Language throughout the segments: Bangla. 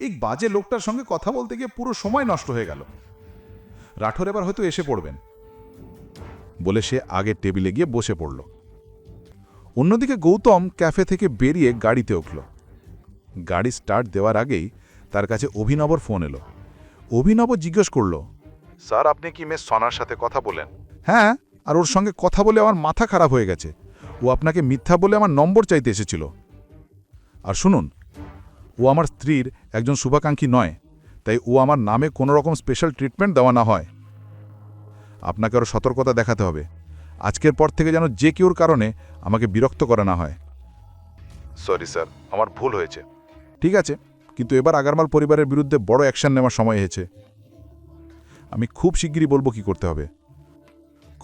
এই বাজে লোকটার সঙ্গে কথা বলতে গিয়ে পুরো সময় নষ্ট হয়ে গেল। রাঠোর এবার হয়তো এসে পড়বেন বলে সে আগের টেবিলে গিয়ে বসে পড়ল। অন্যদিকে গৌতম ক্যাফে থেকে বেরিয়ে গাড়িতে উঠল। গাড়ি স্টার্ট দেওয়ার আগেই তার কাছে অভিনবর ফোন এলো। অভিনব জিজ্ঞেস করল, স্যার আপনি কি মিস সনার সাথে কথা বলেন? হ্যাঁ, আর ওর সঙ্গে কথা বলে আমার মাথা খারাপ হয়ে গেছে। ও আপনাকে মিথ্যা বলে আমার নম্বর চাইতে এসেছিল। আর শুনুন, ও আমার স্ত্রীর একজন শুভাকাঙ্ক্ষী নয়, তাই ও আমার নামে কোনো রকম স্পেশাল ট্রিটমেন্ট দেওয়া না হয়। আপনাকে আরও সতর্কতা দেখাতে হবে। আজকের পর থেকে যেন যে কেউর কারণে আমাকে বিরক্ত করা না হয়। সরি স্যার, আমার ভুল হয়েছে। ঠিক আছে, কিন্তু এবার আগারমাল পরিবারের বিরুদ্ধে বড় অ্যাকশন নেওয়ার সময় হয়েছে। আমি খুব শিগগিরই বলবো কি করতে হবে।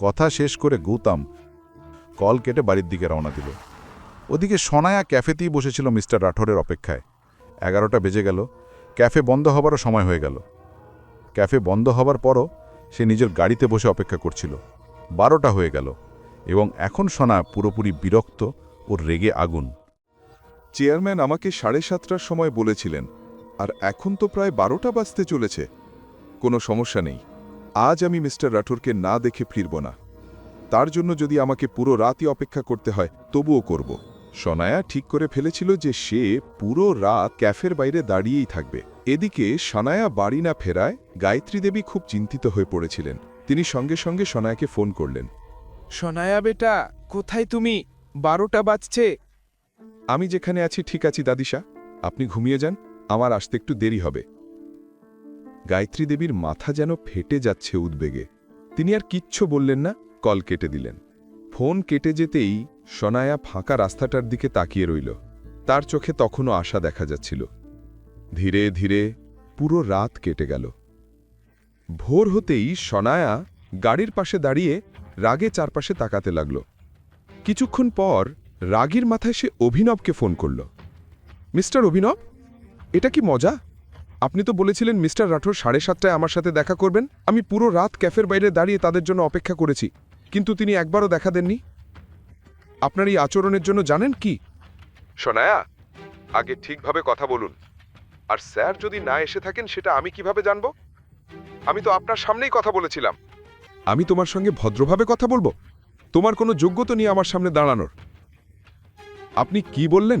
কথা শেষ করে গৌতম কল কেটে বাড়ির দিকে রওনা দিল। ওদিকে সনায়া ক্যাফেতেই বসেছিল মিস্টার রাঠোরের অপেক্ষায়। 11টা বেজে গেল, ক্যাফে বন্ধ হবারও সময় হয়ে গেল। ক্যাফে বন্ধ হবার পরও সে নিজের গাড়িতে বসে অপেক্ষা করছিল। 12টা হয়ে গেল এবং এখন সনা পুরোপুরি বিরক্ত ও রেগে আগুন। চেয়ারম্যান আমাকে 7:30টার সময় বলেছিলেন, আর এখন তো প্রায় 12টা বাজতে চলেছে। কোনো সমস্যা নেই, আজ আমি মিস্টার রাঠোরকে না দেখে ফিরব না। তার জন্য যদি আমাকে পুরো রাতই অপেক্ষা করতে হয় তবুও করব। সনায়া ঠিক করে ফেলেছিল যে সে পুরো রাত ক্যাফের বাইরে দাঁড়িয়েই থাকবে। এদিকে সনায়া বাড়ি না ফেরায় গায়ত্রী দেবী খুব চিন্তিত হয়ে পড়েছিলেন। তিনি সঙ্গে সঙ্গে সনায়াকে ফোন করলেন। সনায়া বেটা, কোথায় তুমি? 12টা বাজছে। আমি যেখানে আছি ঠিক আছি দাদিশা, আপনি ঘুমিয়ে যান, আমার আসতে একটু দেরি হবে। গায়ত্রী দেবীর মাথা যেন ফেটে যাচ্ছে উদ্বেগে। তিনি আর কিচ্ছু বললেন না, কল কেটে দিলেন। ফোন কেটে যেতেই সনায়া ফাঁকা রাস্তাটার দিকে তাকিয়ে রইল। তার চোখে তখনও আশা দেখা যাচ্ছিল। ধীরে ধীরে পুরো রাত কেটে গেল। ভোর হতেই সনায়া গাড়ির পাশে দাঁড়িয়ে রাগে চারপাশে তাকাতে লাগল। কিছুক্ষণ পর রাগীর মাথায় সে অভিনবকে ফোন করল। মিস্টার অভিনব, এটা কি মজা? আপনি তো বলেছিলেন মিস্টার রাঠোর 7:30টায় আমার সাথে দেখা করবেন। আমি পুরো রাত ক্যাফের বাইরে দাঁড়িয়ে তাদের জন্য অপেক্ষা করেছি, কিন্তু তিনি একবারও দেখা দেননি। আপনার এই আচরণের জন্য জানেন কি? সনায়া, আগে ঠিকভাবে কথা বলুন। আর স্যার যদি না এসে থাকেন সেটা আমি কিভাবে জানব? আমি তো আপনার সামনেই কথা বলেছিলাম। আমি তোমার সঙ্গে ভদ্রভাবে কথা বলবো? তোমার কোনো যোগ্যতা নিয়ে আমার সামনে দাঁড়ানোর? আপনি কি বললেন?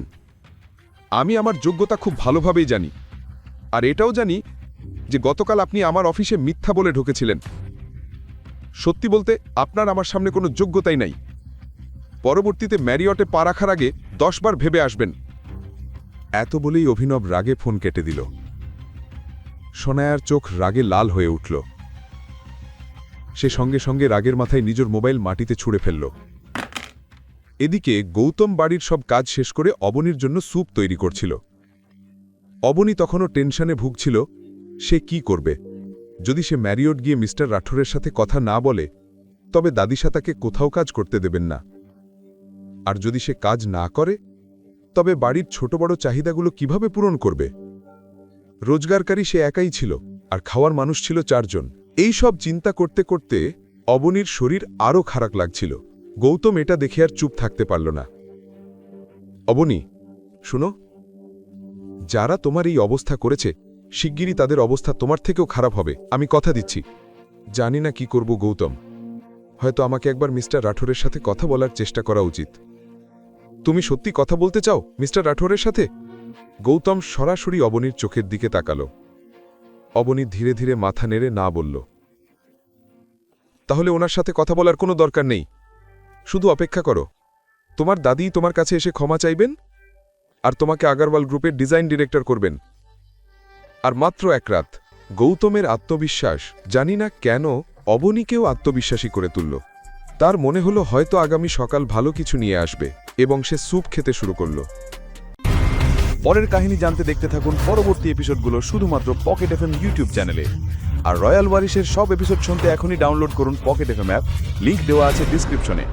আমি আমার যোগ্যতা খুব ভালোভাবেই জানি, আর এটাও জানি যে গতকাল আপনি আমার অফিসে মিথ্যা বলে ঢুকেছিলেন। সত্যি বলতে আপনার আমার সামনে কোনো যোগ্যতাই নাই। পরবর্তীতে ম্যারিয়টে পা রাখার আগে 10 বার ভেবে আসবেন। এত বলেই অভিনব রাগে ফোন কেটে দিল। সনায়ার চোখ রাগে লাল হয়ে উঠল। সে সঙ্গে সঙ্গে রাগের মাথায় নিজের মোবাইল মাটিতে ছুঁড়ে ফেলল। এদিকে গৌতম বাড়ির সব কাজ শেষ করে অবনীর জন্য স্যুপ তৈরি করছিল। অবনী তখনও টেনশনে ভুগছিল। সে কি করবে? যদি সে ম্যারিয়ট গিয়ে মিস্টার রাঠোরের সাথে কথা না বলে, তবে দাদিশা তাকে কোথাও কাজ করতে দেবেন না। আর যদি সে কাজ না করে, তবে বাড়ির ছোট বড় চাহিদাগুলো কিভাবে পূরণ করবে? রোজগারকারী সে একাই ছিল, আর খাওয়ার মানুষ ছিল 4 জন। এই সব চিন্তা করতে করতে অবনীর শরীর আরও খারাপ লাগছিল। গৌতম এটা দেখে আর চুপ থাকতে পারল না। অবনী, শুনো, যারা তোমার এই অবস্থা করেছে শিগগিরই তাদের অবস্থা তোমার থেকেও খারাপ হবে, আমি কথা দিচ্ছি। জানি না কি করব গৌতম, হয়তো আমাকে একবার মিস্টার রাঠোরের সাথে কথা বলার চেষ্টা করা উচিত। তুমি সত্যি কথা বলতে চাও মিস্টার রাঠোরের সাথে? গৌতম সরাসরি অবনীর চোখের দিকে তাকালো। অবনী ধীরে ধীরে মাথা নেড়ে না বলল। তাহলে ওনার সাথে কথা বলার কোনো দরকার নেই, শুধু অপেক্ষা করো। তোমার দাদি তোমার কাছে এসে ক্ষমা চাইবেন, আর তোমাকে আগারওয়াল গ্রুপের ডিজাইন ডিরেক্টর করবেন। আর মাত্র 1 রাত। গৌতমের আত্মবিশ্বাস জানি না কেন অবনীকেও আত্মবিশ্বাসী করে তুলল। তার মনে হলো হয়তো আগামী সকাল ভালো কিছু নিয়ে আসবে, এবং সে স্যুপ খেতে শুরু করল। পরের কাহিনী জানতে দেখতে থাকুন পরবর্তী এপিসোডগুলো শুধুমাত্র পকেট এফএম ইউটিউব চ্যানেলে। আর রয়্যাল ওয়ারিশের সব এপিসোড শুনতে এখনই ডাউনলোড করুন পকেট এফএম অ্যাপ, লিংক দেওয়া আছে ডিসক্রিপশনে।